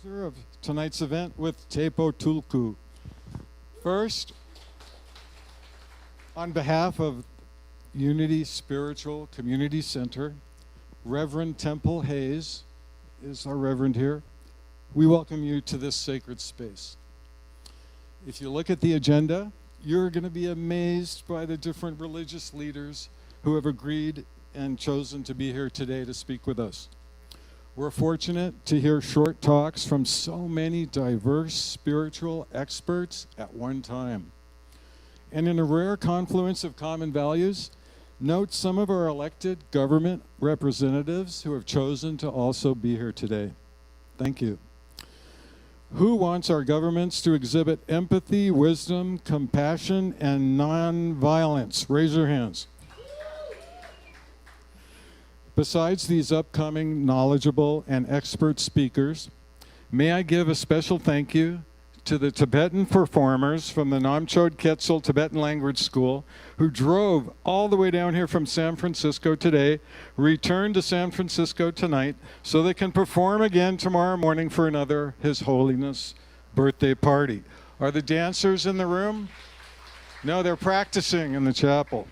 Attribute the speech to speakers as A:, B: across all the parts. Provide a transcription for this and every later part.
A: sponsor of tonight's event with Tepo Tulku. First, on behalf of Unity Spiritual Community Center, Reverend Temple Hayes is our Reverend here. We welcome you to this sacred space. If you look at the agenda, you're going to be amazed by the different religious leaders who have agreed and chosen to be here today to speak with us. We're fortunate to hear short talks from so many diverse spiritual experts at one time. And in a rare confluence of common values, note some of our elected government representatives who have chosen to also be here today. Thank you. Who wants our governments to exhibit empathy, wisdom, compassion, and non-violence? Raise your hands. Besides these upcoming knowledgeable and expert speakers, may I give a special thank you to the Tibetan performers from the Namchod Quetzal Tibetan Language School who drove all the way down here from San Francisco today, returned to San Francisco tonight, so they can perform again tomorrow morning for another His Holiness birthday party. Are the dancers in the room? No, they're practicing in the chapel.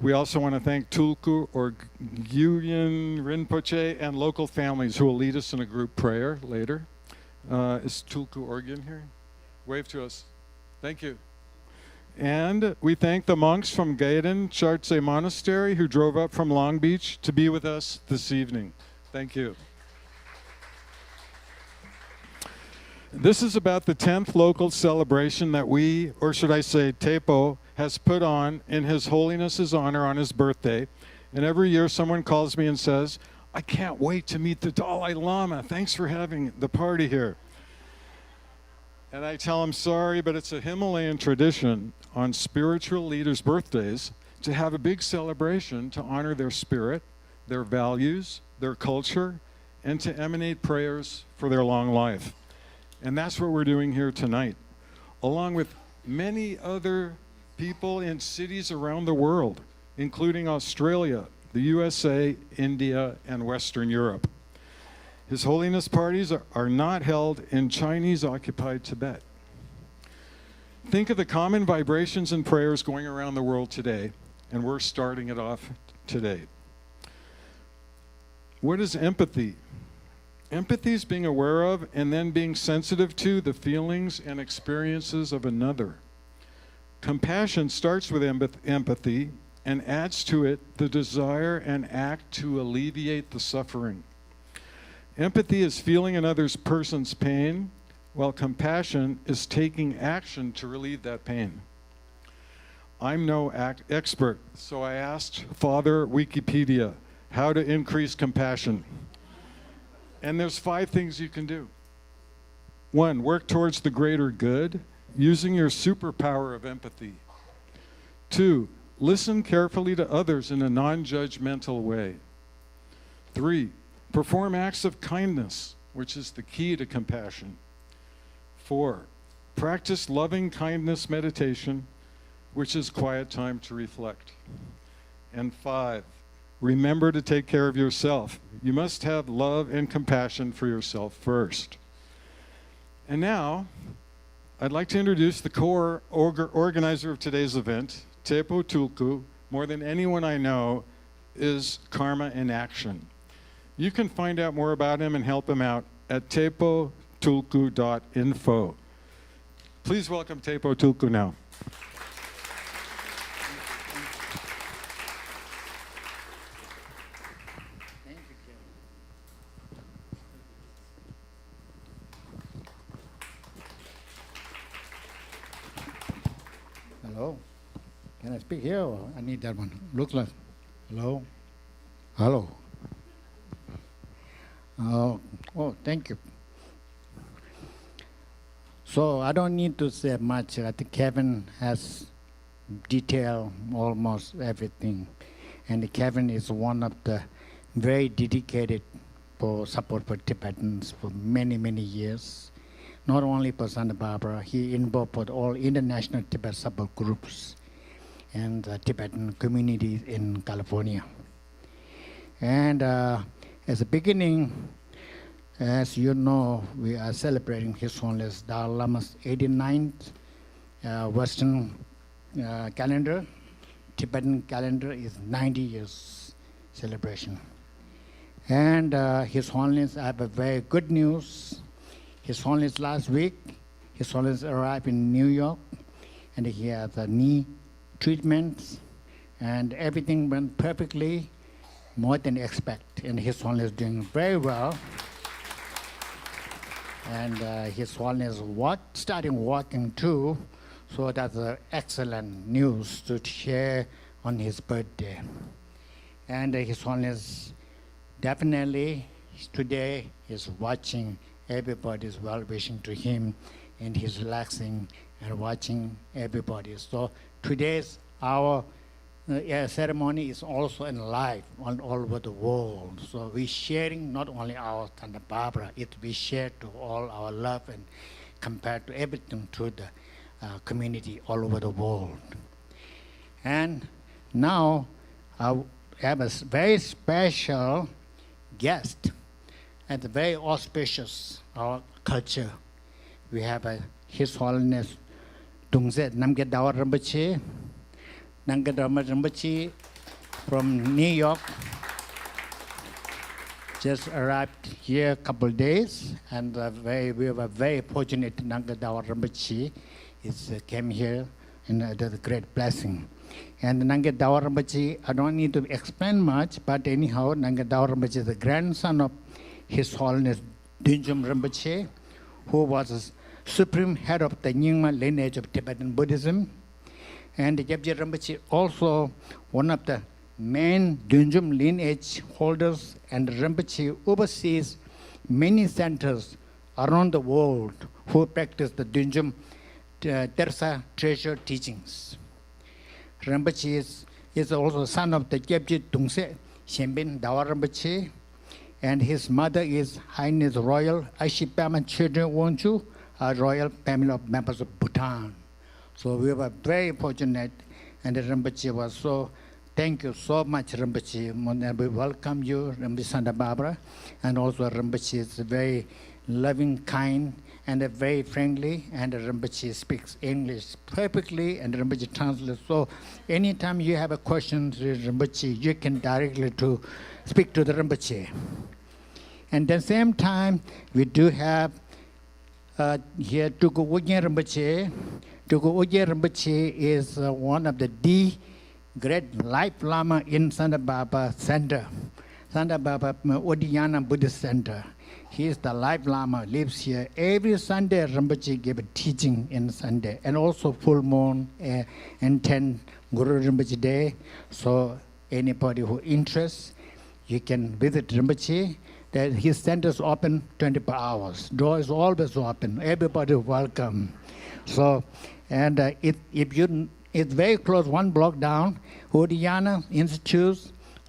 A: We also want to thank Tulku or Gyuyen Rinpoche and local families who will lead us in a group prayer later. Is Tulku Orgyen here? Wave to us. Thank you. And we thank the monks from Gaiden Chartse Monastery who drove up from Long Beach to be with us this evening. Thank you. This is about the 10th local celebration that we, or should I say Tepo, has put on in His Holiness's honor on his birthday. And every year someone calls me and says, I can't wait to meet the Dalai Lama. Thanks for having the party here. And I tell them, sorry, but it's a Himalayan tradition on spiritual leaders' birthdays to have a big celebration to honor their spirit, their values, their culture, and to emanate prayers for their long life. And that's what we're doing here tonight, along with many other people in cities around the world, including Australia, the USA, India, and Western Europe. His Holiness parties are not held in Chinese-occupied Tibet. Think of the common vibrations and prayers going around the world today, and we're starting it off today. What is empathy? Empathy is being aware of and then being sensitive to the feelings and experiences of another. Compassion starts with empathy and adds to it the desire and act to alleviate the suffering. Empathy is feeling another person's pain, while compassion is taking action to relieve that pain. I'm no expert, so I asked Father Wikipedia how to increase compassion. And there's 5 things you can do. 1, work towards the greater good, using your superpower of empathy. 2, listen carefully to others in a non-judgmental way. 3, perform acts of kindness, which is the key to compassion. 4, practice loving kindness meditation, which is quiet time to reflect. And 5, remember to take care of yourself. You must have love and compassion for yourself first. And now, I'd like to introduce the core organizer of today's event, Tepo Tulku. More than anyone I know, is Karma in Action. You can find out more about him and help him out at tepotulku.info. Please welcome Tepo Tulku now.
B: Hello. Can I speak here or I need that one? Looks like. Hello. Hello. Oh, thank you. So I don't need to say much. I think Kevin has detailed almost everything. And Kevin is one of the very dedicated for support for Tibetans for many, many years. Not only for Santa Barbara, he involved with all international Tibet support groups and Tibetan communities in California. And as a beginning, As you know, we are celebrating His Holiness Dalai Lama's 89th Western calendar. Tibetan calendar is 90 years celebration. And His Holiness, I have a very good news. His Holiness last week, His Holiness arrived in New York, and he had the knee treatments, and everything went perfectly, more than expect. And His Holiness doing very well. And His Holiness starting walking too, so that's excellent news to share on his birthday. And His Holiness definitely today is watching everybody's well-wishing to him, and he's relaxing and watching everybody. So today's our ceremony is also in live all over the world. So we're sharing not only our Santa Barbara, we share to all our love and compared to everything to the community all over the world. And now I have a very special guest and very auspicious our culture. We have His Holiness Tungse Namgyal Dawar Rinpoche, Namgyal Dawar Rinpoche from New York. Just arrived here a couple of days, and we were very fortunate. Namgyal Dawar Rinpoche came here, and it was a great blessing. And Namgyal Dawar Rinpoche, I don't need to explain much, but anyhow, Namgyal Dawar Rinpoche is the grandson of His Holiness Dunjum Rinpoche, who was the supreme head of the Nyingma lineage of Tibetan Buddhism. And Gyabje Rinpoche also one of the main Dunjum lineage holders, and Rinpoche oversees many centers around the world who practice the Dunjum Tersa treasure teachings. Rinpoche is also son of the Gyabje Tungse Shenbin Dawar Rinpoche, and his mother is Highness Royal Ashipama Children Wonchu, a royal family of members of Bhutan. So we were very fortunate, and the Rinpoche was so, thank you so much, Rinpoche. We welcome you, Rinpoche Santa Barbara, and also Rinpoche is very loving, kind, and very friendly, and Rinpoche speaks English perfectly, and Rinpoche translates. So anytime you have a question to Rinpoche, you can directly speak to the Rinpoche. And at the same time, we do have here Tuku Ugyen Rinpoche. Tuku Ugyen Rinpoche is one of the great life Lama in Santa Barbara Center, Santa Barbara Odiyana Buddhist Center. He is the life Lama, lives here. Every Sunday, Rinpoche gave a teaching in Sunday, and also full moon and 10 Guru Rinpoche Day. So anybody who interests, you can visit Rinpoche. His center is open 24 hours. Door is always open. Everybody welcome. So, and it's very close, one block down, Odiyana Institute,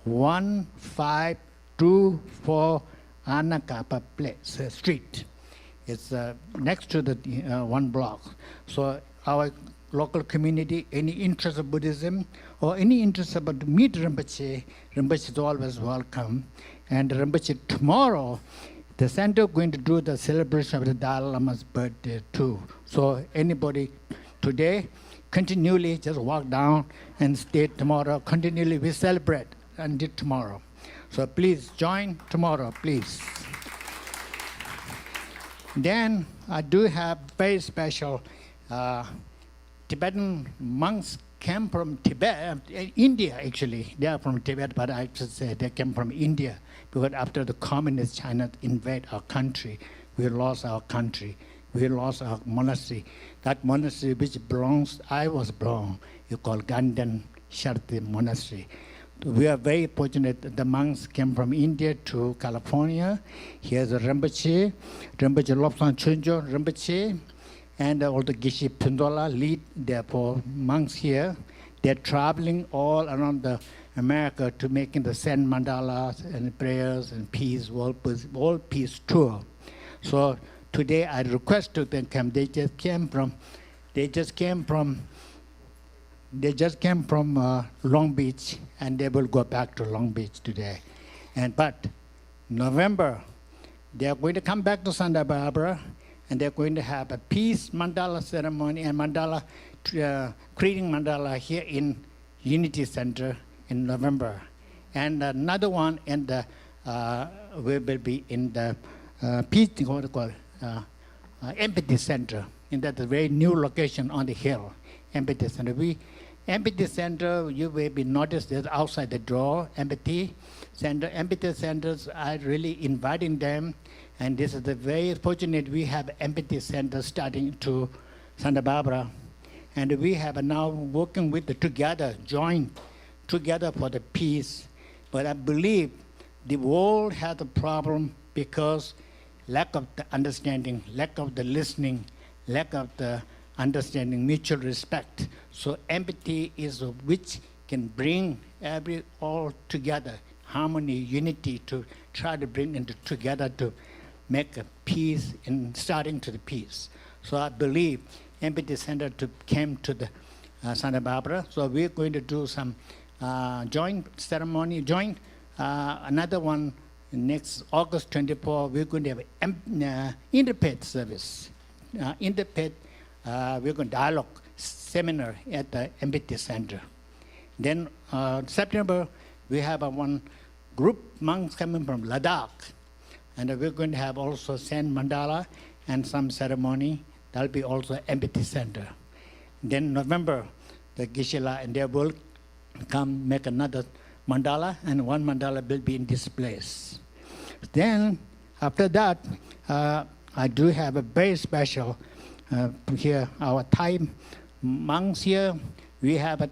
B: 1524 Anakapa Place, Street. It's next to the one block. So our local community, any interest of Buddhism or any interest about meet Rinpoche, Rinpoche is always welcome. And Rinpoche tomorrow, the center is going to do the celebration of the Dalai Lama's birthday too. So anybody today, continually just walk down and stay tomorrow. Continually we celebrate until tomorrow. So please join tomorrow, please. Then I do have very special Tibetan monks came from Tibet, India actually. They are from Tibet, but I should say they came from India, because after the communist China invade our country, we lost our country. We lost our monastery. That monastery which I was born, you call Ganden Sharti Monastery. We are very fortunate that the monks came from India to California. Here's a Rinpoche Lobsang Chunjo Rinpoche, and all the Geshe Pindola lead, therefore monks here. They're traveling all around America to making the Zen mandalas and prayers and peace, world peace tour. So today I request to them come. They just came from Long Beach, and they will go back to Long Beach today. But November, They are going to come back to Santa Barbara, and they're going to have a peace mandala ceremony and mandala creating mandala here in Unity Center in November, and another one in the will be in the peace empathy center in that very new location on the hill, empathy center. Empathy center, you may be noticed that outside the door, empathy centers are really inviting them, and this is the very fortunate we have empathy center starting to Santa Barbara, and we have now working with the together, joined together for the peace. But I believe the world has a problem because lack of the understanding, lack of the listening, lack of the understanding, mutual respect. So empathy is which can bring all together, harmony, unity, to try to bring into together to make a peace and starting to the peace. So I believe Empathy Center came to the Santa Barbara. So we're going to do some joint ceremony, another one next August 24. We're going to have interpret service. We're going to dialogue seminar at the Empathy Center. Then September, we have one group monks coming from Ladakh. And we're going to have also Saint Mandala and some ceremony. That'll be also Empathy Center. Then November, the Gishila and they will come make another mandala, and one mandala will be in this place. Then after that, I do have a very special here, our Thai monks here. We have a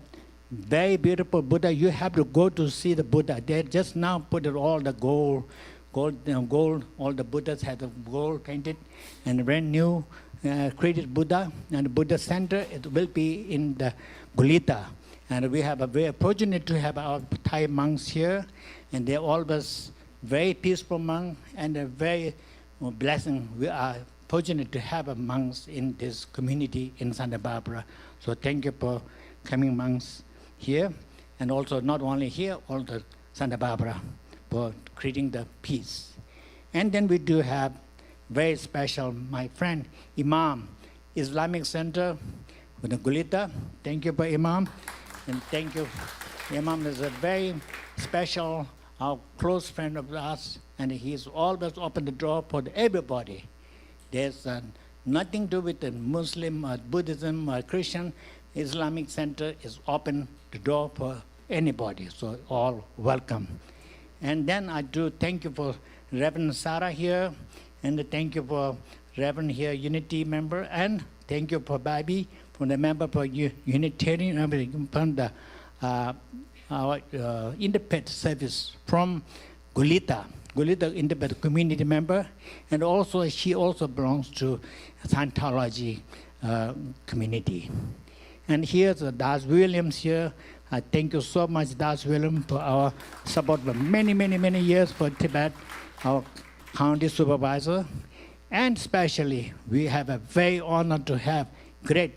B: very beautiful Buddha. You have to go to see the Buddha. They just now put it all the gold, all the Buddhas have the gold painted, and brand new created Buddha. And the Buddha Center, it will be in the Gulita. And we have a very fortunate to have our Thai monks here, and they're always very peaceful monks and a very blessing. We are fortunate to have a monks in this community in Santa Barbara. So thank you for coming monks here, and also not only here, also Santa Barbara for creating the peace. And then we do have very special, my friend, Imam, Islamic Center with the Gulita. Thank you for Imam. And thank you. Imam is a very special, our close friend of ours, and he's always opened the door for everybody. There's nothing to do with the Muslim or Buddhism or Christian. Islamic Center is open the door for anybody, so all welcome. And then I do thank you for Reverend Sarah here, and thank you for Reverend here, Unity member, and thank you for Babi, for the member for Unitarian, from the our independent service from Gulita independent community member, and also she also belongs to Scientology community. And here's Das Williams here. I thank you so much, Das Williams, for our support for many years for Tibet, our county supervisor. And especially, we have a very great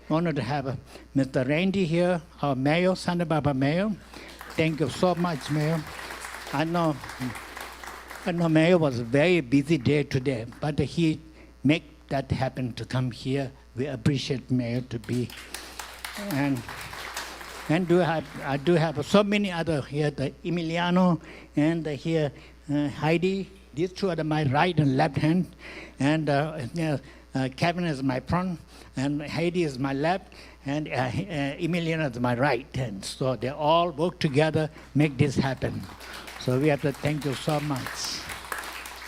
B: honor to have Mr. Randy here, our mayor, Santa Barbara mayor. Thank you so much, Mayor. I know Mayor was a very busy day today, but he make that happen to come here. We appreciate Mayor to be. And I do have so many other here, the Emiliano and here Heidi. These two are my right and left hand. And Kevin is my front, and Heidi is my left, and Emiliano is my right hand. So they all work together, make this happen. So we have to thank you so much.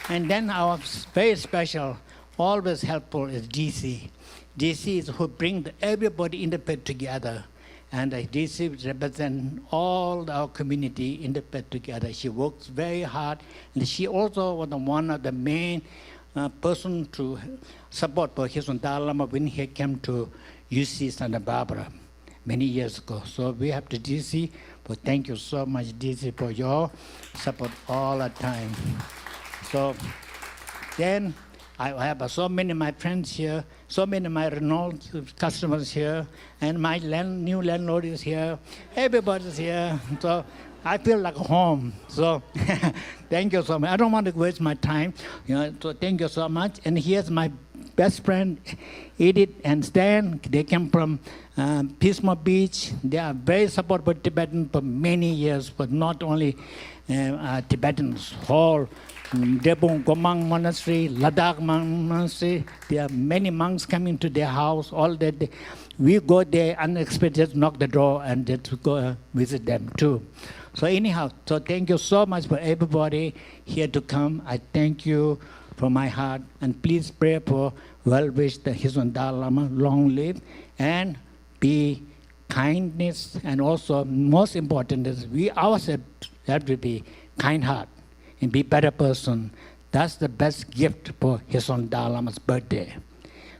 B: And then our very special, always helpful is DC. DC is who bring everybody in the pit together. And DC represents all our community in the pit together. She works very hard. And she also was one of the main person to support for his Dalai Lama when he came to UC Santa Barbara many years ago. So we have to DC, but thank you so much, DC, for your support all the time. So then I have so many of my friends here, so many of my Renault customers here, and my new landlord is here. Everybody's here. So I feel like home. So thank you so much. I don't want to waste my time. So thank you so much. And here's my best friend, Edith and Stan. They came from Pismo Beach. They are very supportive Tibetan for many years, but not only Tibetans, whole Debung Gomang Monastery, Ladakh Monastery. There are many monks coming to their house. All that we go there unexpected, knock the door, and just go visit them too. So anyhow, so thank you so much for everybody here to come. I thank you from my heart, and please pray for well-wish the His Holiness Dalai Lama, long live, and be kindness, and also most important is we ourselves have to be kind heart and be better person. That's the best gift for His Holiness Dalai Lama's birthday.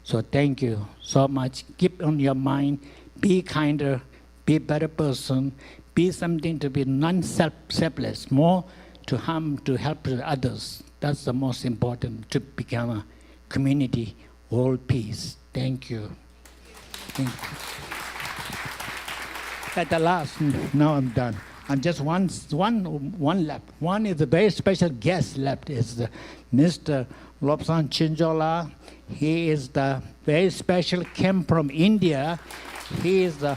B: So thank you so much. Keep on your mind, be kinder, be better person, be something to be non-selfless, more to harm, to help others. That's the most important, to become a community, world peace. Thank you. Thank you. At the last, now I'm done. And just one left. One is a very special guest left, is Mr. Lobsang Chinjola. He is the very special, came from India. He is the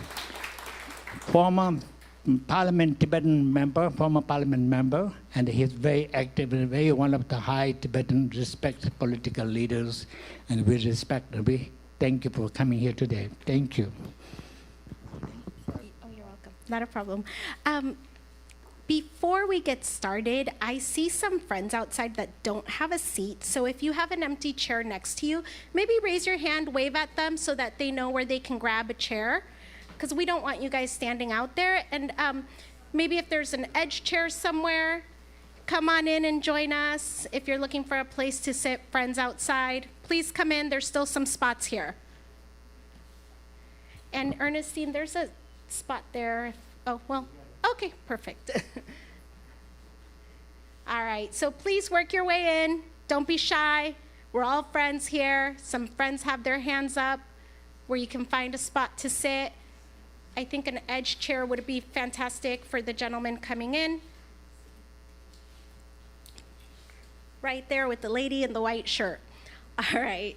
B: former Tibetan member, former parliament member, and he's very active and very one of the high Tibetan respect political leaders, and we respect and we thank you for coming here today. Thank you.
C: Oh, you're welcome. Not a problem. Before we get started, I see some friends outside that don't have a seat. So if you have an empty chair next to you, maybe raise your hand, wave at them so that they know where they can grab a chair, because we don't want you guys standing out there. And maybe if there's an edge chair somewhere, come on in and join us. If you're looking for a place to sit, friends outside, please come in. There's still some spots here. And Ernestine, there's a spot there. Oh, well, okay, perfect. All right, so please work your way in. Don't be shy. We're all friends here. Some friends have their hands up where you can find a spot to sit. I think an edge chair would be fantastic for the gentleman coming in. Right there with the lady in the white shirt. All right.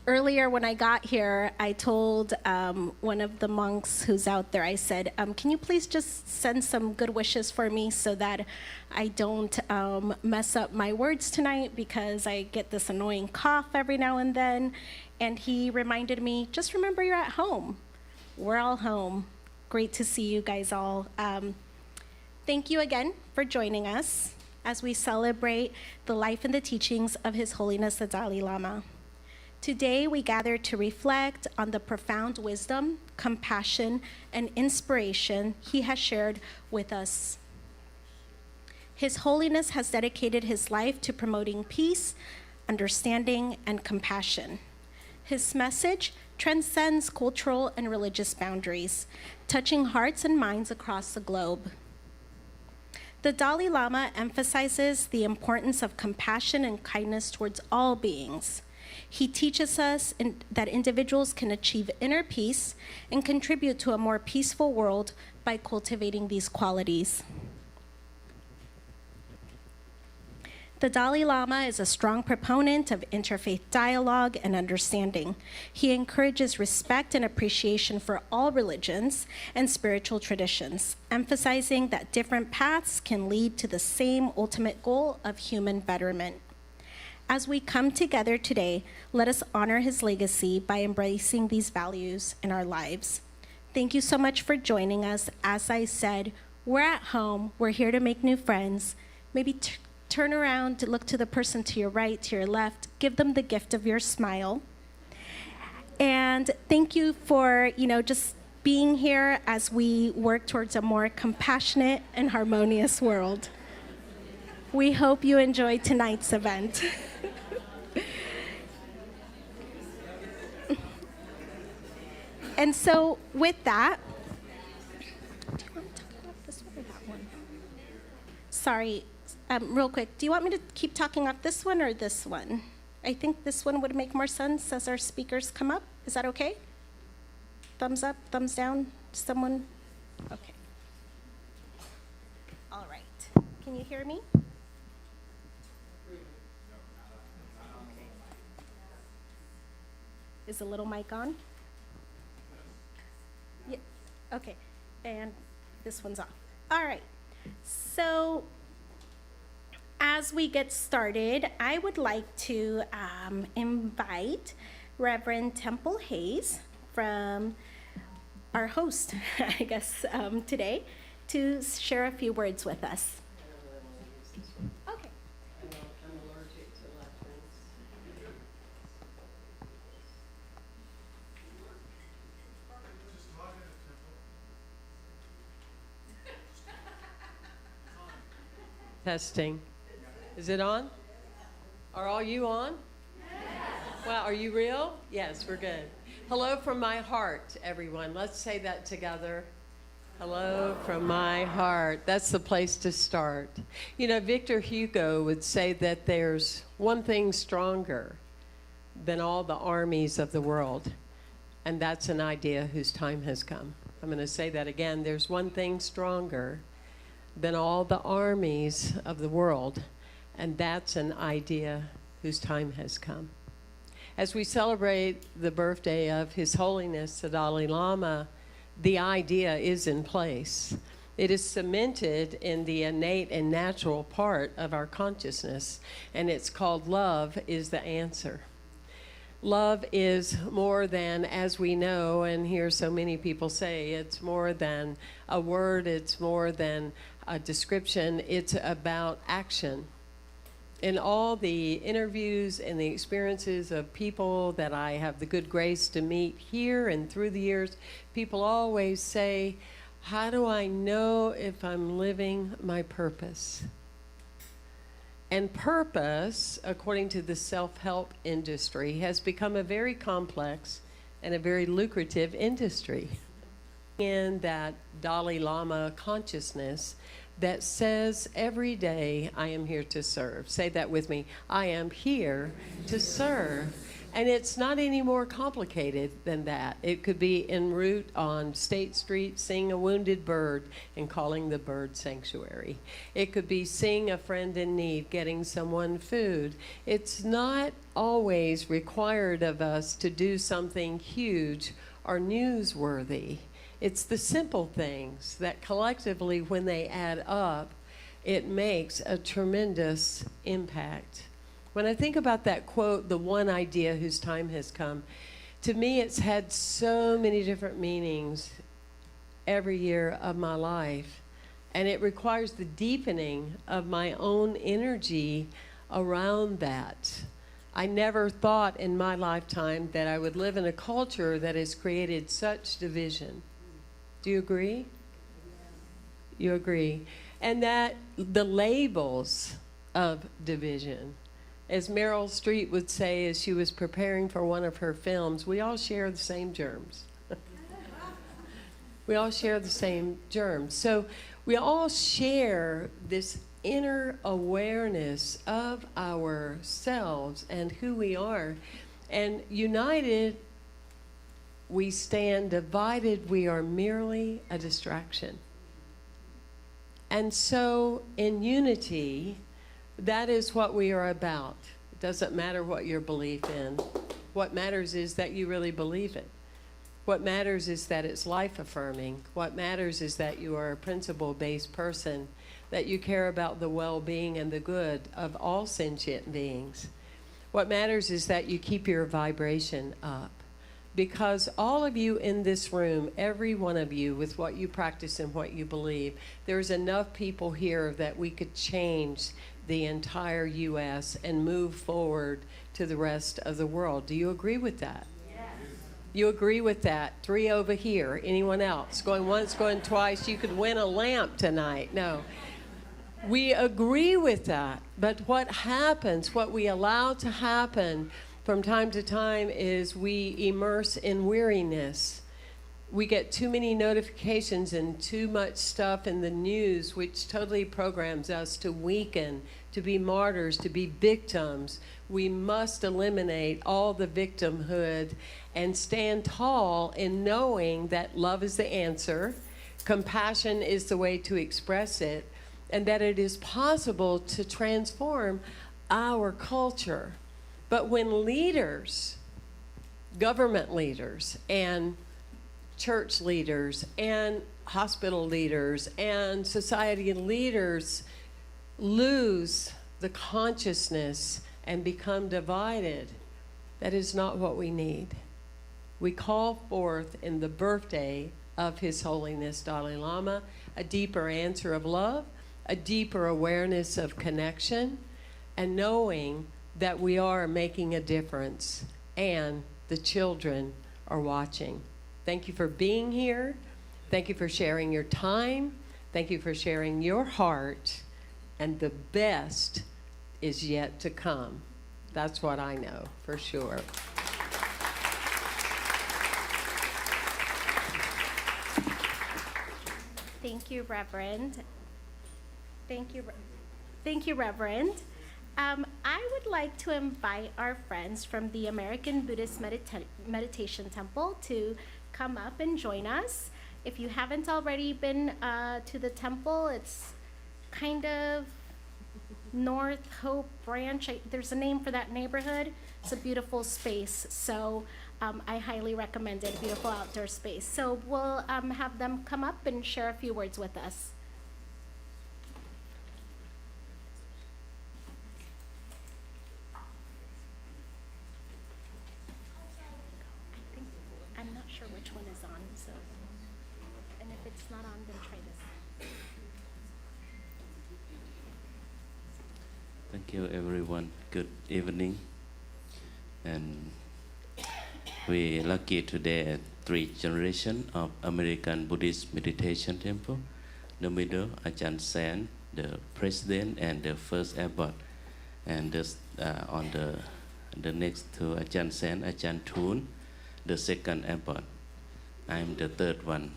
C: Earlier when I got here, I told one of the monks who's out there, I said, can you please just send some good wishes for me so that I don't mess up my words tonight, because I get this annoying cough every now and then. And he reminded me, just remember you're at home. We're all home. Great to see you guys all. Thank you again for joining us as we celebrate the life and the teachings of His Holiness the Dalai Lama. Today, we gather to reflect on the profound wisdom, compassion, and inspiration he has shared with us. His Holiness has dedicated his life to promoting peace, understanding, and compassion. His message transcends cultural and religious boundaries, touching hearts and minds across the globe. The Dalai Lama emphasizes the importance of compassion and kindness towards all beings. He teaches us that individuals can achieve inner peace and contribute to a more peaceful world by cultivating these qualities. The Dalai Lama is a strong proponent of interfaith dialogue and understanding. He encourages respect and appreciation for all religions and spiritual traditions, emphasizing that different paths can lead to the same ultimate goal of human betterment. As we come together today, let us honor his legacy by embracing these values in our lives. Thank you so much for joining us. As I said, we're at home. We're here to make new friends. Maybe turn around to look to the person to your right, to your left. Give them the gift of your smile. And thank you for, just being here as we work towards a more compassionate and harmonious world. We hope you enjoyed tonight's event. And so with that, do you want to talk about this one or that one? Sorry, real quick, do you want me to keep talking about this one or this one? I think this one would make more sense as our speakers come up. Is that okay? Thumbs up, thumbs down? Someone? Okay. All right. Can you hear me? Is the little mic on? Yeah. Okay. And this one's off. All right. So as we get started, I would like to invite Reverend Temple Hayes from our host, I guess, today, to share a few words with us. Okay.
D: I'm allergic to lectins. Testing. Is it on? Are all you on? Yes. Wow, are you real? Yes, we're good. Hello from my heart, everyone. Let's say that together. Hello from my heart. That's the place to start. You know, Victor Hugo would say that there's one thing stronger than all the armies of the world, and that's an idea whose time has come. I'm going to say that again. There's one thing stronger than all the armies of the world, and that's an idea whose time has come. As we celebrate the birthday of His Holiness, the Dalai Lama, the idea is in place. It is cemented in the innate and natural part of our consciousness, and it's called love is the answer. Love is more than, as we know and hear so many people say, it's more than a word, it's more than a description, it's about action. In all the interviews and the experiences of people that I have the good grace to meet here and through the years, people always say, how do I know if I'm living my purpose? And purpose, according to the self-help industry, has become a very complex and a very lucrative industry. In that Dalai Lama consciousness that says every day, I am here to serve. Say that with me. I am here to serve. And it's not any more complicated than that. It could be en route on State Street, seeing a wounded bird and calling the bird sanctuary. It could be seeing a friend in need, getting someone food. It's not always required of us to do something huge or newsworthy. It's the simple things that collectively, when they add up, it makes a tremendous impact. When I think about that quote, the one idea whose time has come, to me it's had so many different meanings every year of my life. And it requires the deepening of my own energy around that. I never thought in my lifetime that I would live in a culture that has created such division. Do you agree? You agree? And that the labels of division, as Meryl Streep would say as she was preparing for one of her films, we all share the same germs. We all share the same germs. So we all share this inner awareness of ourselves and who we are. And united, we stand. Divided, we are merely a distraction. And so in unity, that is what we are about. It doesn't matter what your belief in. What matters is that you really believe it. What matters is that it's life-affirming. What matters is that you are a principle-based person, that you care about the well-being and the good of all sentient beings. What matters is that you keep your vibration up. Because all of you in this room, every one of you, with what you practice and what you believe, there's enough people here that we could change the entire U.S. and move forward to the rest of the world. Do you agree with that? Yes. You agree with that? 3 over here. Anyone else? Going once, going twice. You could win a lamp tonight. No. We agree with that. But what happens, what we allow to happen from time to time is we immerse in weariness. we get too many notifications and too much stuff in the news, which totally programs us to weaken, to be martyrs, to be victims. We must eliminate all the victimhood and stand tall in knowing that love is the answer, compassion is the way to express it, and that it is possible to transform our culture. But when leaders, government leaders, and church leaders, and hospital leaders, and society leaders lose the consciousness and become divided, that is not what we need. We call forth in the birthday of His Holiness Dalai Lama a deeper answer of love, a deeper awareness of connection, and knowing that we are making a difference and the children are watching. Thank you for being here. Thank you for sharing your time. Thank you for sharing your heart. And the best is yet to come. That's what I know for sure.
C: Thank you, Reverend. Thank you, Reverend. I would like to invite our friends from the American Buddhist Meditation Temple to come up and join us. If you haven't already been to the temple, it's kind of North Hope Branch. There's a name for that neighborhood. It's a beautiful space, so I highly recommend it, a beautiful outdoor space. So we'll have them come up and share a few words with us. I'm not sure which one is on, so, and if it's not on, then try this.
E: Thank you, everyone. Good evening. And we're lucky today at 3 generation of American Buddhist Meditation Temple. The middle, Ajahn Sen, the president and the first abbot. And on the next to Ajahn Sen, Ajahn Thun, the second abbot. I'm the third one.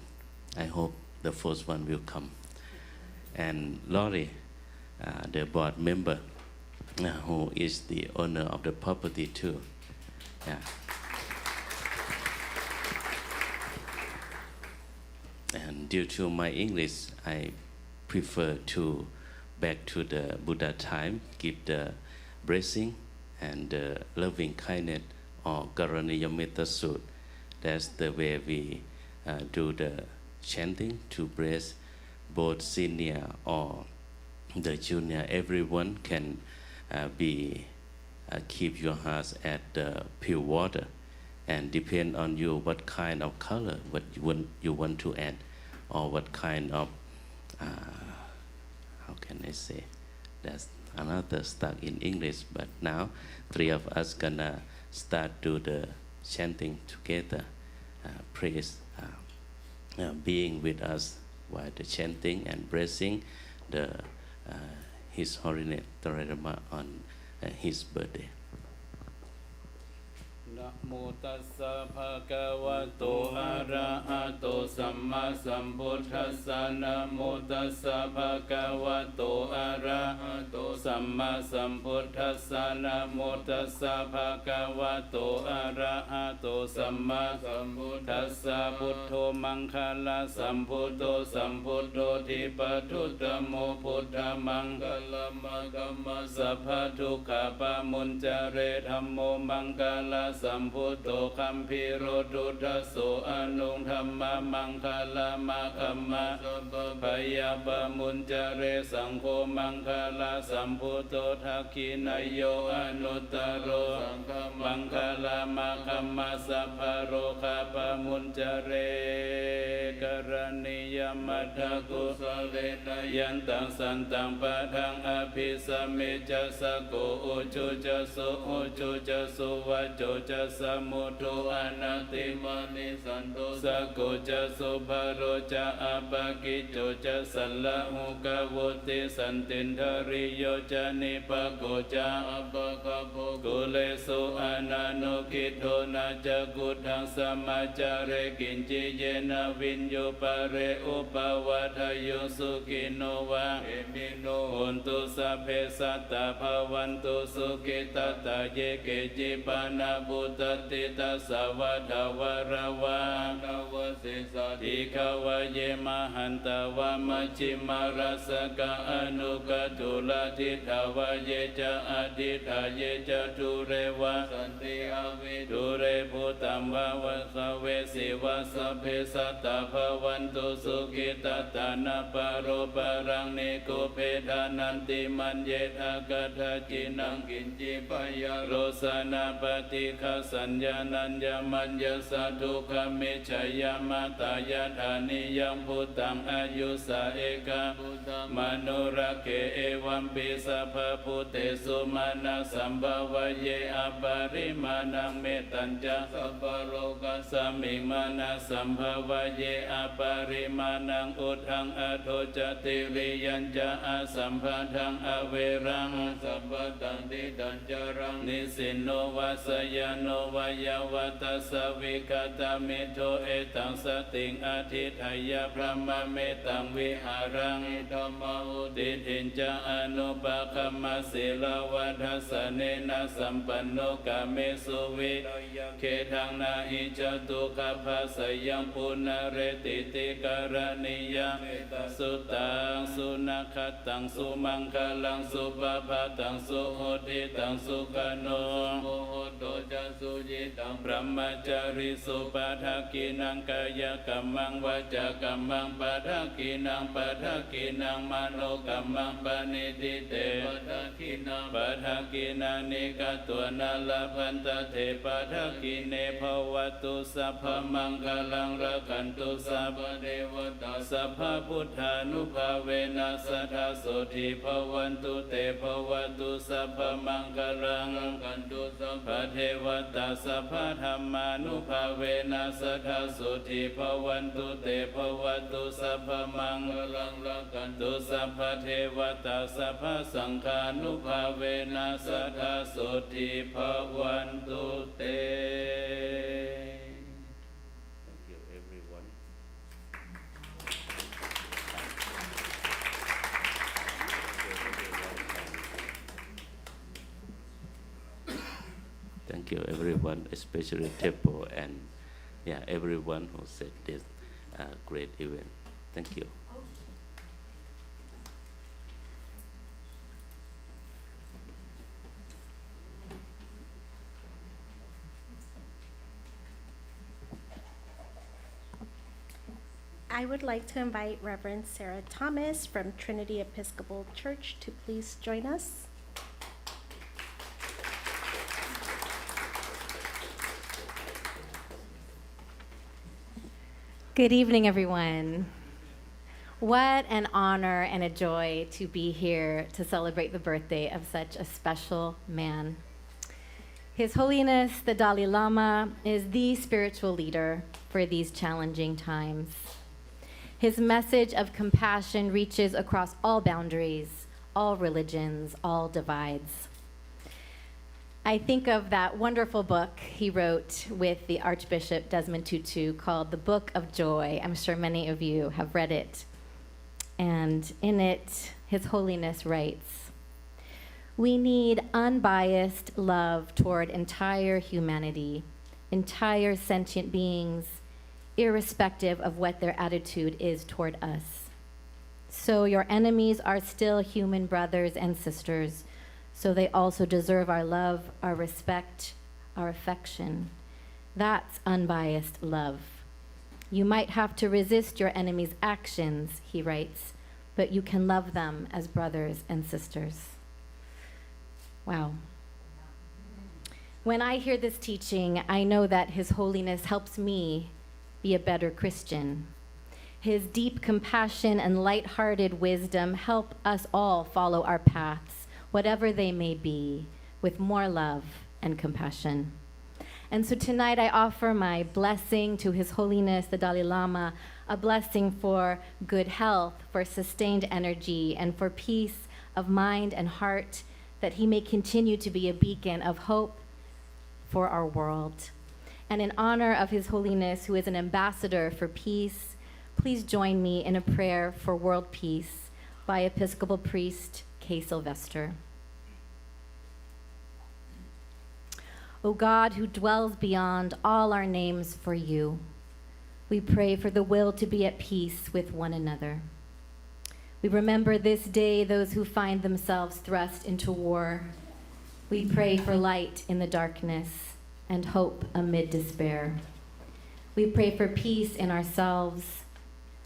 E: I hope the first one will come. And Laurie, the board member, who is the owner of the property too. Yeah. And due to my English, I prefer to back to the Buddha time, give the blessing and the loving kindness or Karaniyametta Sut. That's the way we do the chanting to bless both senior or the junior. Everyone can keep your hearts at pure water, and depend on you what kind of color what you want to add, or what kind of how can I say, that's another stuck in English. But now 3 of us gonna start do the chanting together, praise being with us while the chanting and blessing the His Holiness Dalai Lama on his birthday. นะโมตัสสะภะคะวะโตอะระหะโตสัมมาสัมพุทธัสสะนะโมตัสสะภะคะวะโตอะระหะโตสัมมาสัมพุทธัสสะนะโมตัสสะภะคะวะโตอะระหะโตสัมมาสัมพุทธัสสะพุทโธมังคลาสัมพุทโธสัมพุทโธทิปัฏฐุตโมพุทธมังคลมะกัมมะสัพพทุกขปะมุญจเรธัมโมมังคลาสัมพุทโธคัมภีโรทุทัสโสอนุธัมมะมังคลามะคัมมะพยาบมุญจเรสังโฆมังคลาสัมพุทโธทักขินายโยอนุตตโรมังคลามะคัมมะสัพพโรคาปมุญจเรกรณียม ทะกุสเลนะยันตังสันตังปะทังอภิสัมมิจัสสะโกอุจุจัสสุอุจุจัสสุวัจโจจัสสะมุทุอนัตติมานิสันโตสะโกจัสสุภโรจะอาปะกิจโจจัสสัลละหุกวุติสันตินทริโยจะนิปะโกจะอัปปะคะโภกุเลสุอานานุกิโทนาจะกุทังสัมมาจาเรกินจิเยนะวินโยปะเรอุปวัฏโยสุกิโนวะเอมิโนโหนตุสัพเพสัตตาภวันตุสุขิตตาเยเกจิปานาบุตติตัสสะวะทวารวะนวสิสติขวะเยมหันตวะมัชฌิมารัสกะอนุกตุลทิทาวะเยจะอดิทาเยจะทุเรวะสันติอวิทุเรภูตัมวะวะสเวสิวะสัพเพสัตตาภวันตุสุขิตตานะปะโรปะรังนิโกเพทานันติมันเยทากะทะจินังกินจิปยโรสนาปฏิฆาสัญญานัญญมัญญสัตถุขมิจฉยามาตายาธานิยังพุทธังอายุสาเอกมนุระเกเอวัมปิสัพพพุเตสุมานะสัมภวะเยอปาริมาณังเมตตัญจะสัพพโลกัสสมิมานะสัมภวะเยอปาริมาณังอุทังอโทจติริยัญจะอาสัมภทังอเวรังสัพพตันติดัญจรังนิสินโนวัสยโนวายวัตสวิกตามิโทเอตังสติงอาทิทายาพระมเมตังวิหารังธรรมอุติถินจะอนุปะคมัสสิลวัฏสเนนะสัมปันโนกาเมสุวิเคทังนาหิจตุขภัสยังปุณเรติติการณิยังสุตังสุนัขตังสุมังคลังสุปภะตังสุโหติตังสุขโนโมโหโตจะสุจิตังพระมจาริสุปะทักกินังกายกัมมังวาจากัมมังปะทักกินังปะทักกินังมโนกัมมังปณิทิเตปะทักกินังปะทักกินานิกตัวนาลพันตเทปะทักกิเนภวตุสัพพมังคลังรักขันตุสัพพเทวตาสัพพพุทธานุภาเวนัสสทธาโสทิภวันตุเตภวตุสัพพมังคลังรักขันตุสัพพเทวตาสัพพธรรมานุภาเวนัสสทธาโสทิภวันตุเตภวตุสัพพมังคลังรักขันตุสัพพเทวตาสัพพสังฆานุภาเวนัสสทธาโสทิภวันตุเต Thank you everyone. Thank you everyone, especially Tepo and everyone who said this great event. Thank you.
C: I would like to invite Reverend Sarah Thomas from Trinity Episcopal Church to please join us.
F: Good evening, everyone. What an honor and a joy to be here to celebrate the birthday of such a special man. His Holiness, the Dalai Lama, is the spiritual leader for these challenging times. His message of compassion reaches across all boundaries, all religions, all divides. I think of that wonderful book he wrote with the Archbishop Desmond Tutu called The Book of Joy. I'm sure many of you have read it. And in it, His Holiness writes, "We need unbiased love toward entire humanity, entire sentient beings, irrespective of what their attitude is toward us. So your enemies are still human brothers and sisters, so they also deserve our love, our respect, our affection. That's unbiased love. You might have to resist your enemy's actions," he writes, "but you can love them as brothers and sisters." Wow. When I hear this teaching, I know that His Holiness helps me be a better Christian. His deep compassion and light-hearted wisdom help us all follow our paths, whatever they may be, with more love and compassion. And so tonight I offer my blessing to His Holiness, the Dalai Lama, a blessing for good health, for sustained energy, and for peace of mind and heart, that he may continue to be a beacon of hope for our world. And in honor of His Holiness, who is an ambassador for peace, please join me in a prayer for world peace by Episcopal Priest Kay Sylvester. O God, who dwells beyond all our names for you, we pray for the will to be at peace with one another. We remember this day those who find themselves thrust into war. We pray for light in the darkness and hope amid despair. We pray for peace in ourselves.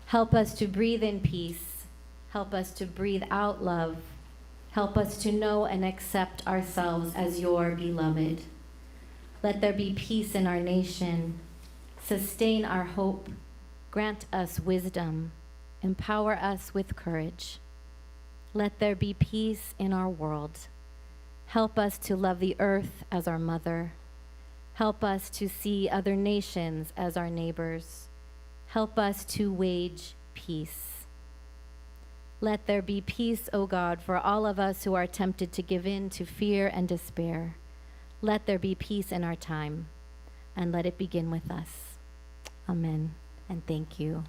F: Help us to breathe in peace. Help us to breathe out love. Help us to know and accept ourselves as your beloved. Let there be peace in our nation. Sustain our hope. Grant us wisdom. Empower us with courage. Let there be peace in our world. Help us to love the earth as our mother. Help us to see other nations as our neighbors. Help us to wage peace. Let there be peace, O God, for all of us who are tempted to give in to fear and despair. Let there be peace in our time, and let it begin with us. Amen, and thank you.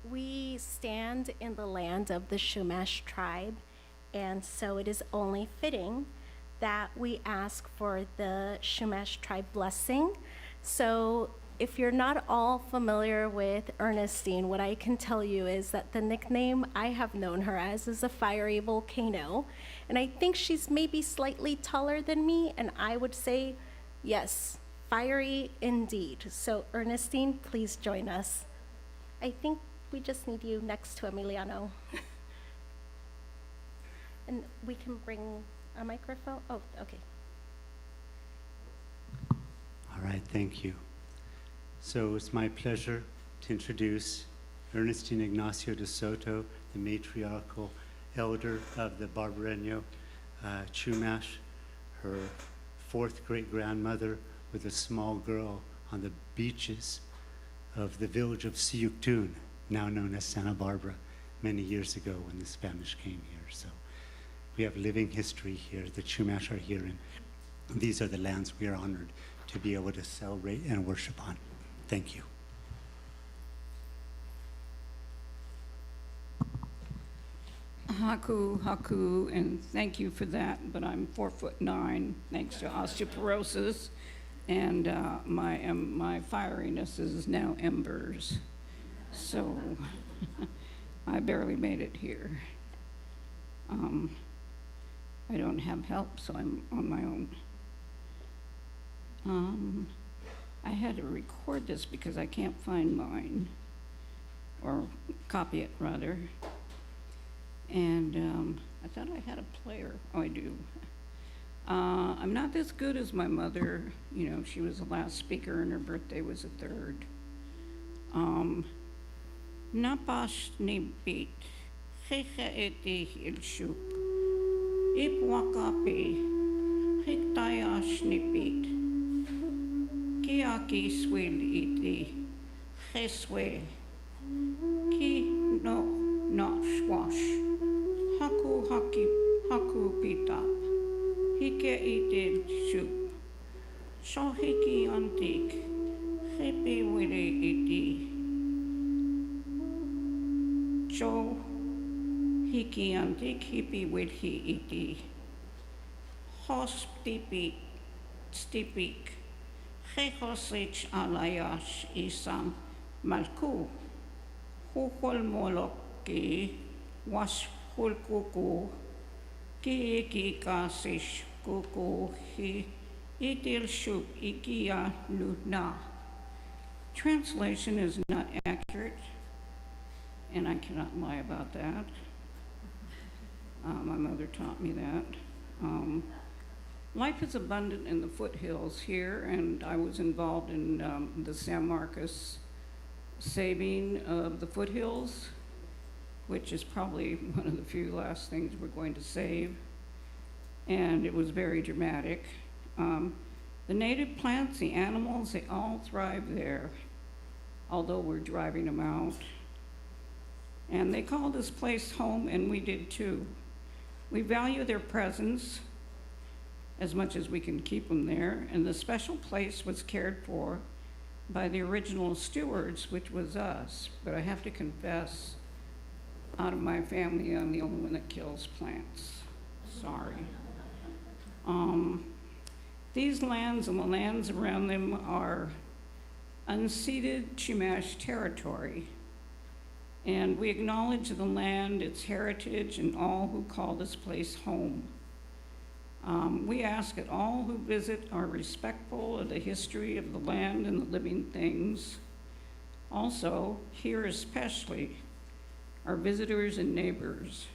C: We stand in the land of the Chumash tribe, and so it is only fitting that we ask for the Chumash tribe blessing. So if you're not all familiar with Ernestine, what I can tell you is that the nickname I have known her as is a fiery volcano. And I think she's maybe slightly taller than me, and I would say, yes, fiery indeed. So Ernestine, please join us. I think we just need you next to Emiliano. And we can bring a microphone. Oh, okay.
G: All right, thank you. So it's my pleasure to introduce Ernestine Ignacio de Soto, the matriarchal elder of the Barbareño Chumash, her fourth great-grandmother with a small girl on the beaches of the village of Siyuktun, now known as Santa Barbara, many years ago when the Spanish came here. So we have living history here. The Chumash are here, and these are the lands we are honored to be able to celebrate and worship on. Thank you.
H: Haku, haku, and thank you for that, but I'm 4'9", thanks to osteoporosis, and my fieriness is now embers. So I barely made it here. I don't have help, so I'm on my own. I had to record this because I can't find mine, or copy it rather. And I thought I had a player. Oh, I do. I'm not as good as my mother. You know, she was the last speaker and her birthday was the 3rd. Napash ni beat. Hecha eti ilshu. Ip wakapi. Hiktayash ni beat. Kiaki swil iti. Heswe. Ki no not swash. Haku haki haku pitap. Hike itil shup. Shohiki antik. Hippie wili iti. Jo hiki antik hippie wilhi iti. Hos stipik. Hehosich alayash isam malku. Hukol moloki was hulkuku. Ki kasish kuku hi itil shup ikia luna. Translation is not accurate, and I cannot lie about that. My mother taught me that. Life is abundant in the foothills here, and I was involved in the San Marcos saving of the foothills, which is probably one of the few last things we're going to save. And it was very dramatic. The native plants, the animals, they all thrive there, although we're driving them out. And they call this place home, and we did too. We value their presence as much as we can keep them there, and the special place was cared for by the original stewards, which was us. But I have to confess, out of my family, I'm the only one that kills plants. Sorry. These lands and the lands around them are unceded Chumash territory, and we acknowledge the land, its heritage, and all who call this place home. We ask that all who visit are respectful of the history of the land and the living things. Also, here especially, our visitors and neighbors.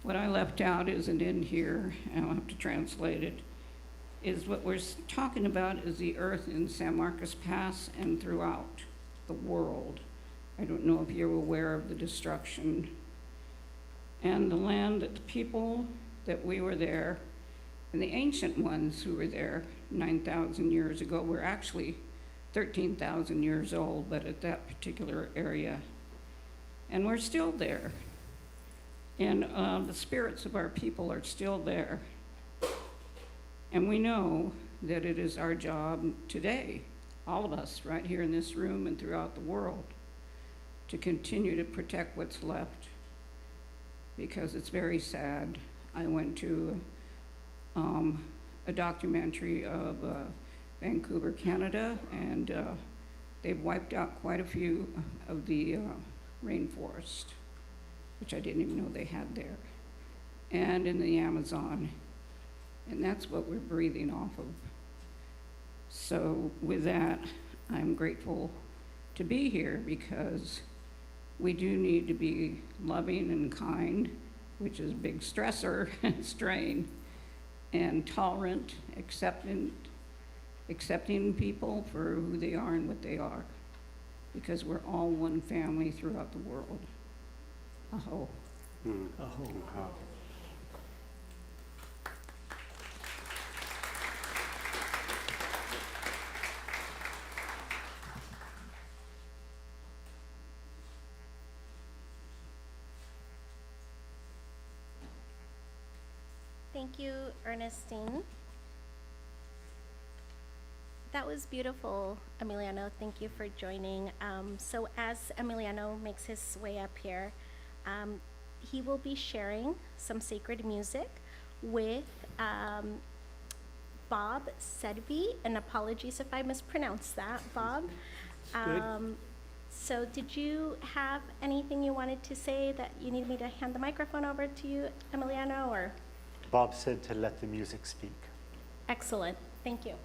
H: What I left out isn't in here, and I'll have to translate it, is what we're talking about is the earth in San Marcos Pass and throughout the world. I don't know if you're aware of the destruction. And the land that the people that we were there, and the ancient ones who were there 9,000 years ago were actually 13,000 years old, but at that particular area. And we're still there. And the spirits of our people are still there. And we know that it is our job today, all of us right here in this room and throughout the world, to continue to protect what's left, because it's very sad. I went to a documentary of Vancouver, Canada, and they've wiped out quite a few of the rainforest, which I didn't even know they had there, and in the Amazon. And that's what we're breathing off of. So with that, I'm grateful to be here, because we do need to be loving and kind, which is a big stressor and strain, and tolerant, accepting people for who they are and what they are, because we're all one family throughout the world. Aho.
G: Aho.
C: Thank you, Ernestine. That was beautiful, Emiliano. Thank you for joining. So as Emiliano makes his way up here, he will be sharing some sacred music with Bob Sedby, and apologies if I mispronounced that, Bob. So did you have anything you wanted to say that you need me to hand the microphone over to you, Emiliano, or?
I: Bob said to let the music speak.
C: Excellent, thank you.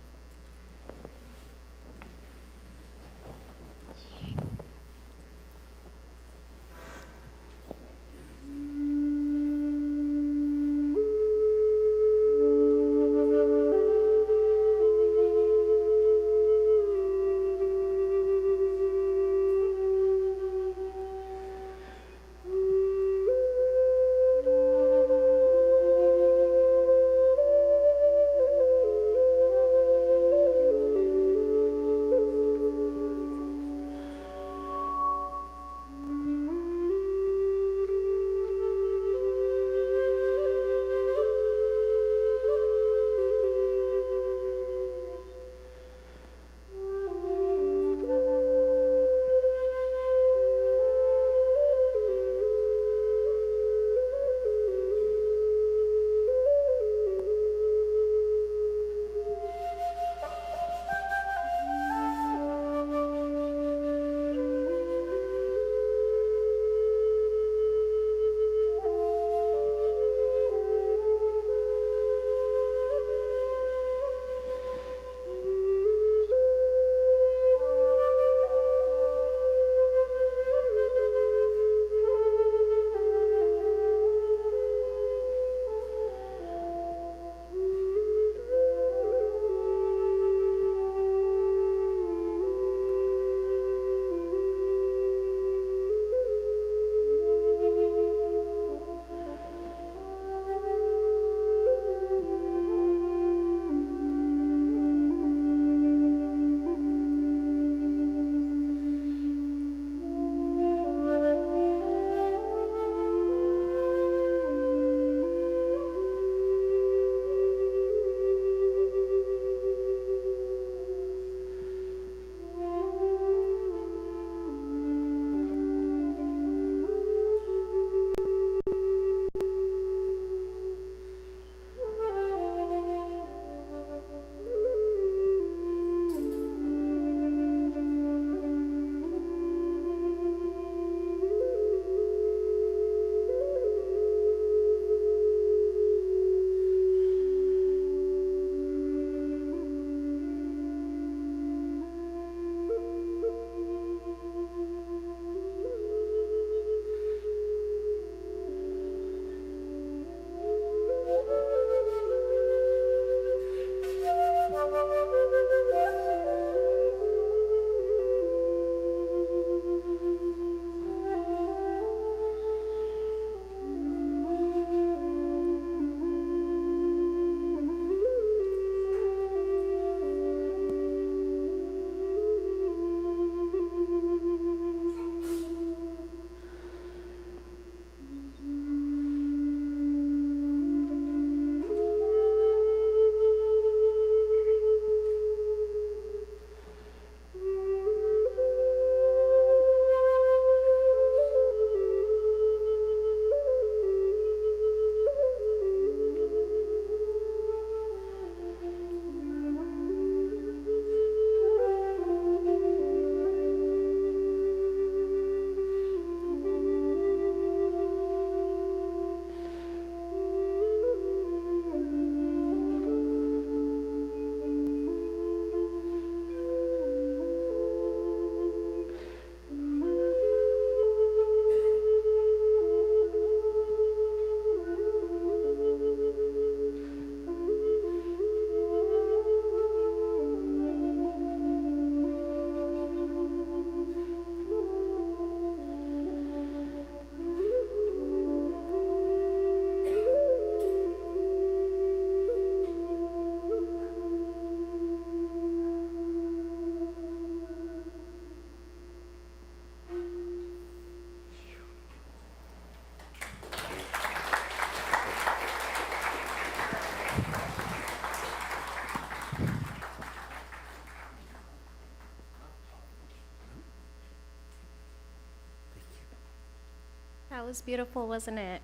C: That was beautiful, wasn't it?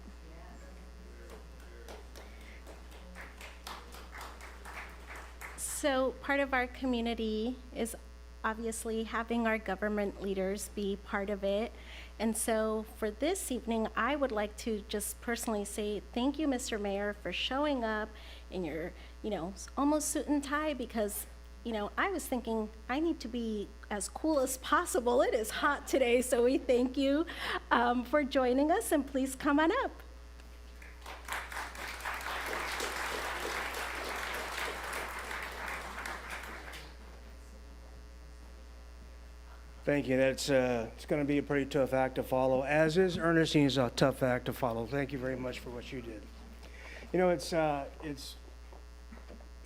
C: So part of our community is obviously having our government leaders be part of it. And so for this evening, I would like to just personally say thank you, Mr. Mayor, for showing up in your, almost suit and tie, because, I was thinking I need to be as cool as possible. It is hot today, so we thank you for joining us, and please come on up.
J: Thank you. It's going to be a pretty tough act to follow, as is Ernestine's a tough act to follow. Thank you very much for what you did.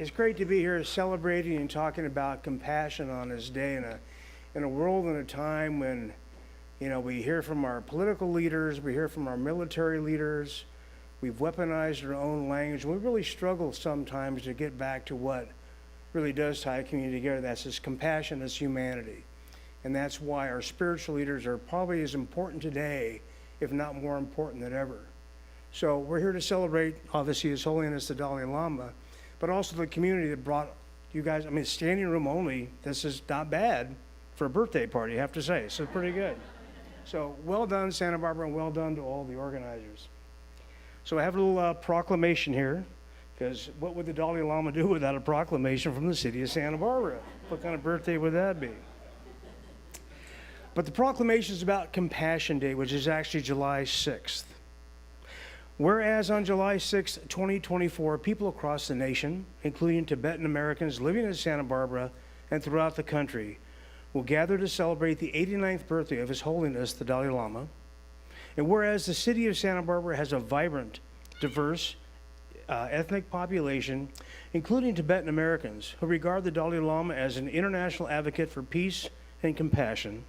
J: It's great to be here celebrating and talking about compassion on this day in a world and a time when, we hear from our political leaders, we hear from our military leaders, we've weaponized our own language. We really struggle sometimes to get back to what really does tie a community together. That's this compassion, this humanity. And that's why our spiritual leaders are probably as important today, if not more important than ever. So we're here to celebrate, obviously, His Holiness the Dalai Lama, but also the community that brought you guys, standing room only, this is not bad for a birthday party, I have to say. So pretty good. So well done, Santa Barbara, and well done to all the organizers. So I have a little proclamation here, because what would the Dalai Lama do without a proclamation from the city of Santa Barbara? What kind of birthday would that be? But the proclamation is about Compassion Day, which is actually July 6th. Whereas on July 6, 2024, people across the nation, including Tibetan Americans living in Santa Barbara and throughout the country, will gather to celebrate the 89th birthday of His Holiness the Dalai Lama. And whereas the city of Santa Barbara has a vibrant, diverse ethnic population, including Tibetan Americans, who regard the Dalai Lama as an international advocate for peace and compassion.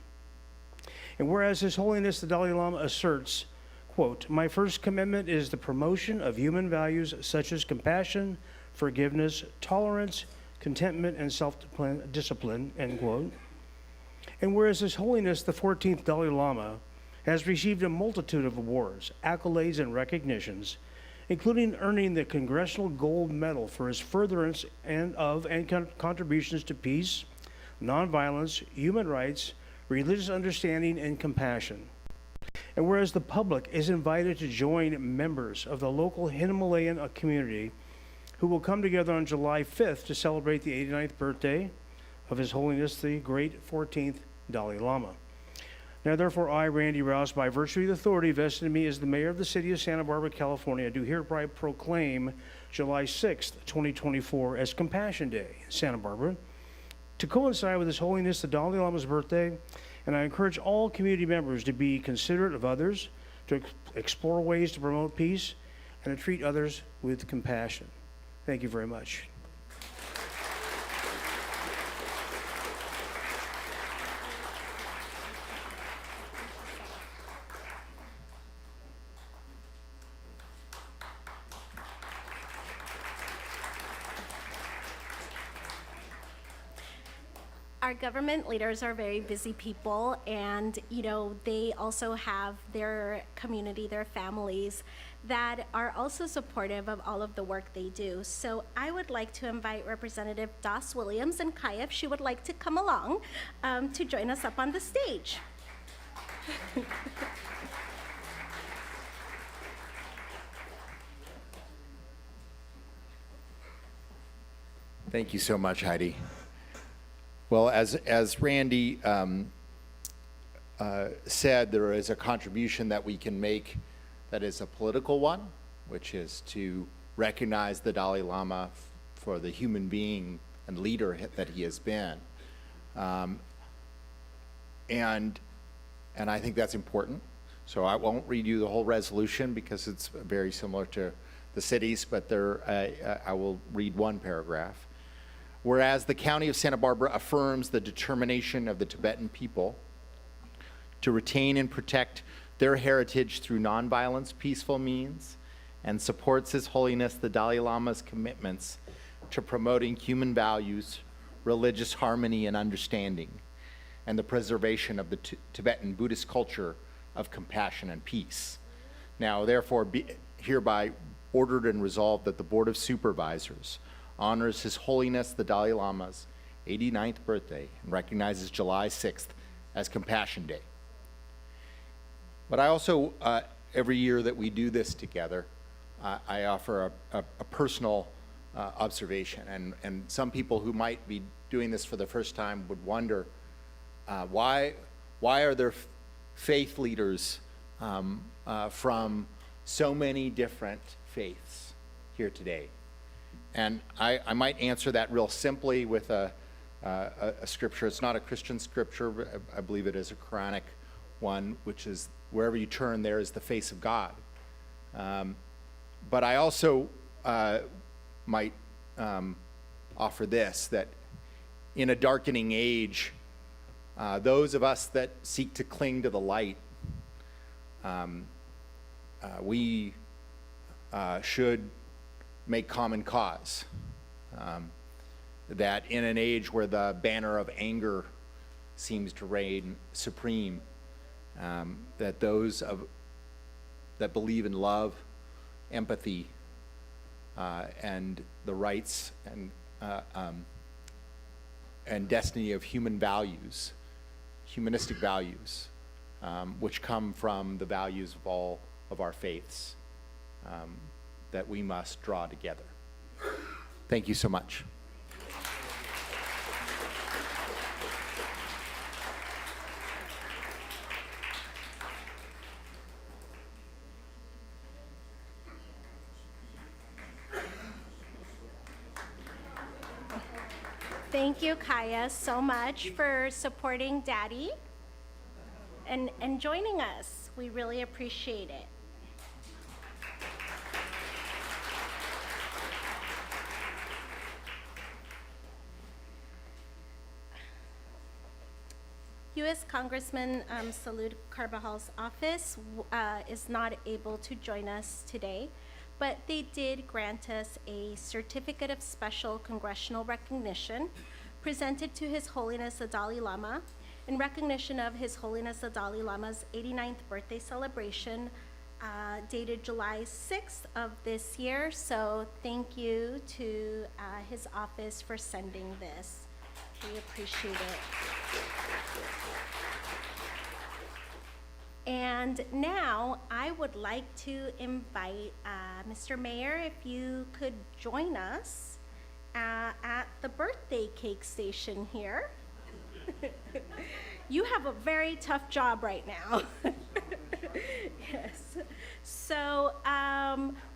J: And whereas His Holiness the Dalai Lama asserts, quote, "My first commitment is the promotion of human values such as compassion, forgiveness, tolerance, contentment, and self-discipline," end quote. And whereas His Holiness the 14th Dalai Lama has received a multitude of awards, accolades, and recognitions, including earning the Congressional Gold Medal for his furtherance and contributions to peace, nonviolence, human rights, religious understanding, and compassion. And whereas the public is invited to join members of the local Himalayan community who will come together on July 5th to celebrate the 89th birthday of His Holiness the Great 14th Dalai Lama. Now therefore I, Randy Rouse, by virtue of the authority vested in me as the mayor of the city of Santa Barbara, California, do hereby proclaim July 6th, 2024 as Compassion Day in Santa Barbara, to coincide with His Holiness the Dalai Lama's birthday. And I encourage all community members to be considerate of others, to explore ways to promote peace, and to treat others with compassion. Thank you very much.
C: Our government leaders are very busy people, and they also have their community, their families that are also supportive of all of the work they do. So I would like to invite Representative Doss Williams and Kaya, if she would like to come along to join us up on the stage.
K: Thank you so much, Heidi. Well, as Randy said, there is a contribution that we can make that is a political one, which is to recognize the Dalai Lama for the human being and leader that he has been. And I think that's important. So I won't read you the whole resolution because it's very similar to the cities, but I will read one paragraph. Whereas the County of Santa Barbara affirms the determination of the Tibetan people to retain and protect their heritage through nonviolence, peaceful means, and supports His Holiness the Dalai Lama's commitments to promoting human values, religious harmony and understanding, and the preservation of the Tibetan Buddhist culture of compassion and peace. Now, therefore, be hereby ordered and resolved that the Board of Supervisors honors His Holiness the Dalai Lama's 89th birthday and recognizes July 6th as Compassion Day. But I also, every year that we do this together, I offer a personal observation. And some people who might be doing this for the first time would wonder, why are there faith leaders from so many different faiths here today? And I might answer that real simply with a scripture. It's not a Christian scripture, but I believe it is a Quranic one, which is, wherever you turn, there is the face of God. But I also might offer this, that in a darkening age, those of us that seek to cling to the light, we should make common cause. That in an age where the banner of anger seems to reign supreme, that those that believe in love, empathy, and the rights and destiny of human values, humanistic values, which come from the values of all of our faiths, that we must draw together. Thank you so much.
C: Thank you, Kaya, so much for supporting Daddy and joining us. We really appreciate it. U.S. Congressman Salud Carvajal's office is not able to join us today, but they did grant us a certificate of special congressional recognition presented to His Holiness the Dalai Lama in recognition of His Holiness the Dalai Lama's 89th birthday celebration dated July 6th of this year. So thank you to his office for sending this. We appreciate it. And now I would like to invite Mr. Mayor, if you could join us at the birthday cake station here. You have a very tough job right now. Yes. So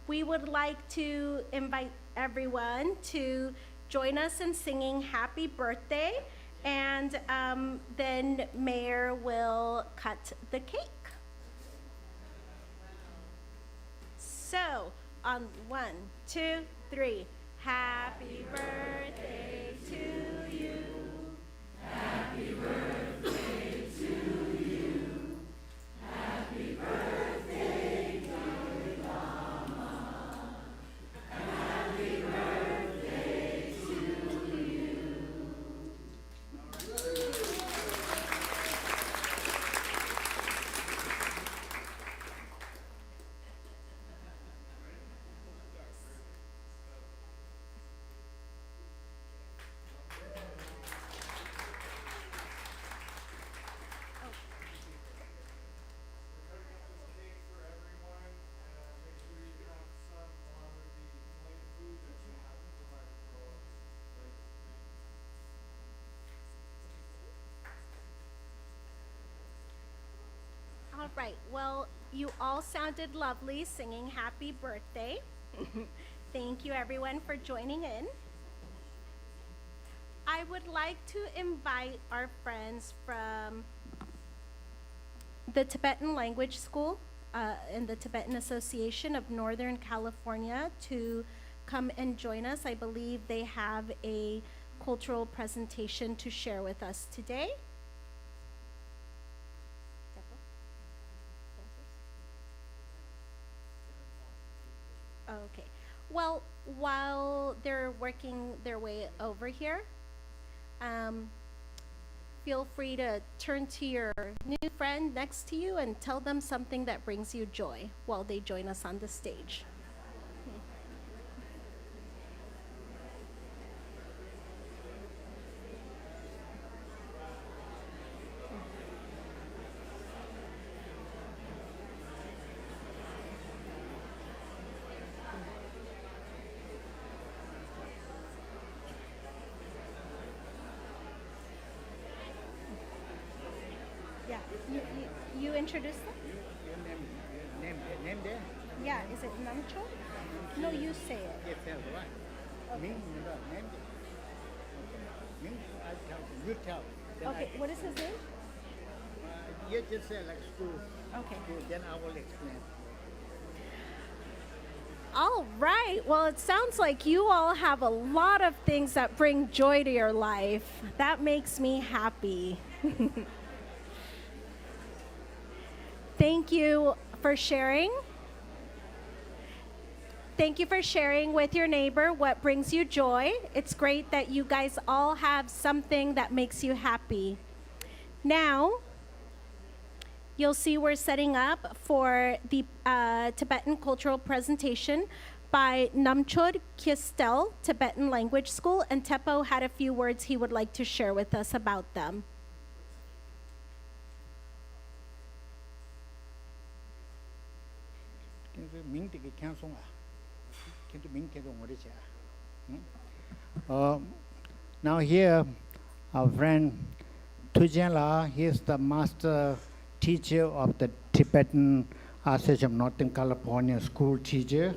C: we would like to invite everyone to join us in singing Happy Birthday, and then Mayor will cut the cake. So, on 1, 2, 3, happy birthday to you. Happy birthday to you. Happy birthday, Dalai Lama. Happy birthday to you. All right, well, you all sounded lovely singing Happy Birthday. Thank you, everyone, for joining in. I would like to invite our friends from the Tibetan Language School and the Tibetan Association of Northern California to come and join us. I believe they have a cultural presentation to share with us today. Okay. Well, while they're working their way over here, feel free to turn to your new friend next to you and tell them something that brings you joy while they join us on the stage. Yeah, you introduce them?
B: Name there?
C: Yeah, is it Namcho? No, you say it.
B: Yes, that's right. Me, name there. Me, I tell you tell. Then
C: Okay, what is his name?
B: You just say like school.
C: Okay.
B: Then I will explain.
C: All right. Well, it sounds like you all have a lot of things that bring joy to your life. That makes me happy. Thank you for sharing. Thank you for sharing with your neighbor what brings you joy. It's great that you guys all have something that makes you happy. Now, you'll see we're setting up for the Tibetan cultural presentation by Namchod Kyestel Tibetan Language School, and Tepo had a few words he would like to share with us about them.
B: Now here, our friend Tujen La, he is the master teacher of the Tibetan Association of Northern California school teacher,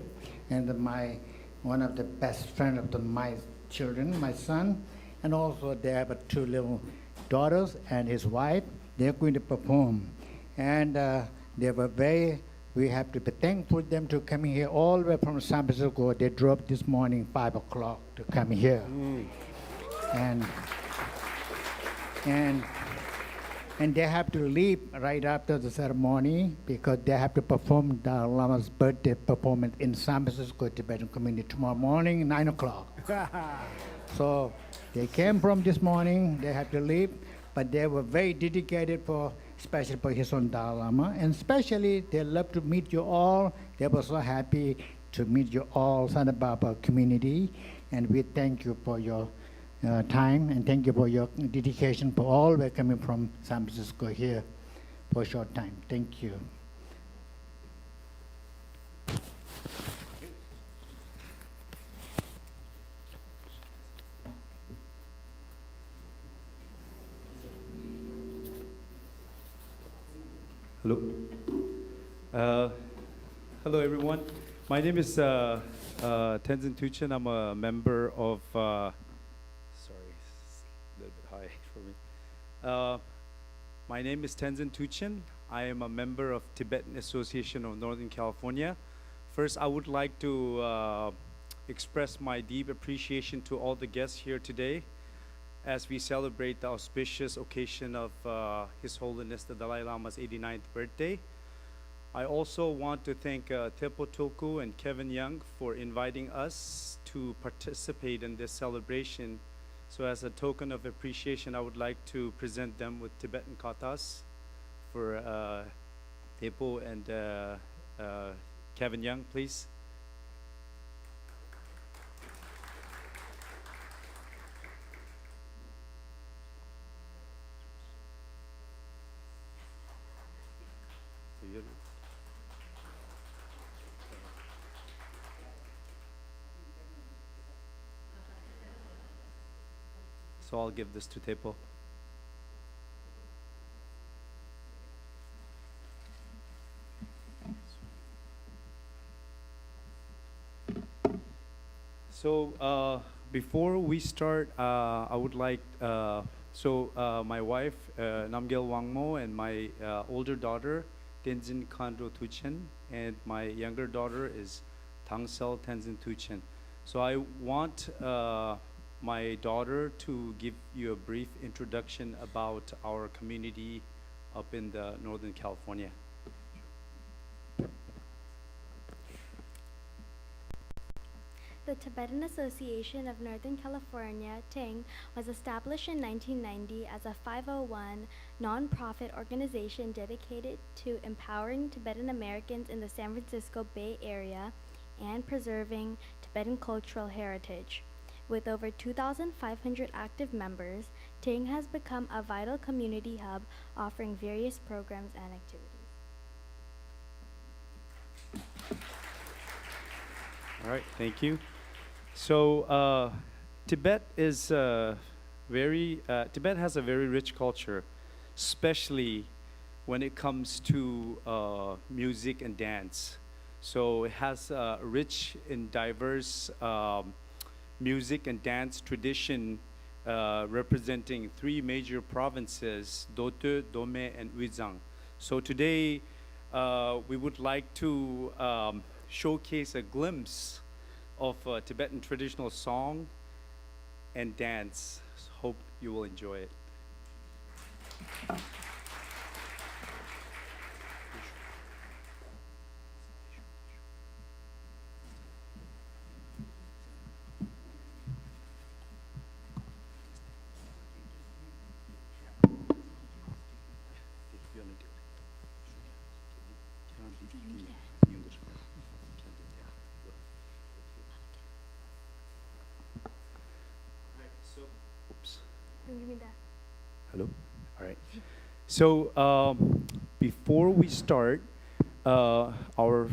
B: and one of the best friend of my children, my son, and also they have two little daughters and his wife. They're going to perform, and we have to be thankful for them to come here all the way from San Francisco. They drove this morning 5 o'clock to come here, and they have to leave right after the ceremony because they have to perform Dalai Lama's birthday performance in San Francisco Tibetan community tomorrow morning, 9 o'clock. So they came from this morning, they have to leave, but they were very dedicated especially for his own Dalai Lama, and especially they love to meet you all. They were so happy to meet you all, Santa Barbara community, and we thank you for your time, and thank you for your dedication for all we're coming from San Francisco here for a short time. Thank you.
L: Hello. Hello, everyone. My name is Tenzin Tuchen. I'm a member of, sorry, it's a little bit high for me. My name is Tenzin Tuchen. I am a member of Tibetan Association of Northern California. First, I would like to express my deep appreciation to all the guests here today as we celebrate the auspicious occasion of His Holiness the Dalai Lama's 89th birthday. I also want to thank Tepo Tulku and Kevin Young for inviting us to participate in this celebration. So as a token of appreciation, I would like to present them with Tibetan katas for Tepo and Kevin Young, please. So I'll give this to Tepo. So before we start, I would like, my wife, Namgyal Wangmo, and my older daughter, Tenzin Khandro Tuchen, and my younger daughter is Tangsel Tenzin Tuchen. So I want my daughter to give you a brief introduction about our community up in the Northern California.
M: The Tibetan Association of Northern California, TING, was established in 1990 as a 501 nonprofit organization dedicated to empowering Tibetan Americans in the San Francisco Bay Area and preserving Tibetan cultural heritage. With over 2,500 active members, TING has become a vital community hub offering various programs and activities.
L: All right, thank you. So Tibet is Tibet has a very rich culture, especially when it comes to music and dance. So it has a rich and diverse music and dance tradition representing three major provinces, Dote, Dome, and Uyghur. So today we would like to showcase a glimpse of Tibetan traditional song and dance. Hope you will enjoy it. Hello. All right. So before we start, our